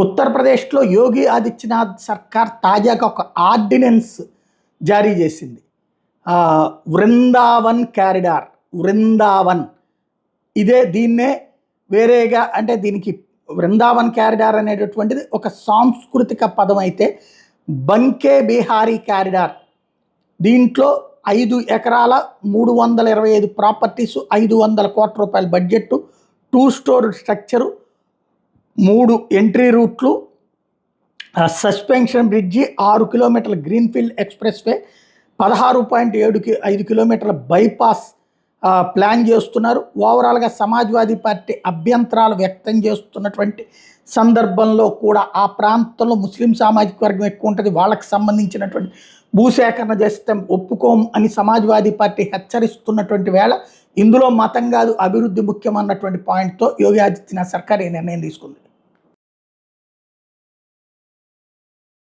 ఉత్తరప్రదేశ్లో యోగి ఆదిత్యనాథ్ సర్కార్ తాజాగా ఒక ఆర్డినెన్స్ జారీ చేసింది. వృందావన్ క్యారిడార్, వృందావన్ దీన్నే వేరేగా అంటే దీనికి వృందావన్ క్యారిడార్ అనేటటువంటిది ఒక సాంస్కృతిక పదం అయితే, బంకే బిహారీ క్యారిడార్ దీంట్లో 5 ఎకరాల 325 ప్రాపర్టీసు, 500 కోట్ల రూపాయల బడ్జెట్, 2 స్టోర్ స్ట్రక్చరు, 3 ఎంట్రీ రూట్లు, సస్పెన్షన్ బ్రిడ్జి, 6 కిలోమీటర్ల గ్రీన్ఫీల్డ్ ఎక్స్ప్రెస్ వే, 16.75 కిలోమీటర్ల బైపాస్ ప్లాన్ చేస్తున్నారు. ఓవరాల్గా సమాజ్వాదీ పార్టీ అభ్యంతరాలు వ్యక్తం చేస్తున్నటువంటి సందర్భంలో కూడా ఆ ప్రాంతంలో ముస్లిం సామాజిక వర్గం ఎక్కువ ఉంటుంది, వాళ్ళకి సంబంధించినటువంటి భూసేకరణ చేస్తే ఒప్పుకోం అని సమాజ్వాదీ పార్టీ హెచ్చరిస్తున్నటువంటి వేళ ఇందులో మతం కాదు అభివృద్ధి ముఖ్యం అన్నటువంటి పాయింట్తో యోగి ఆదిత్యనాథ్ సర్కార్ ఈ నిర్ణయం తీసుకుంది.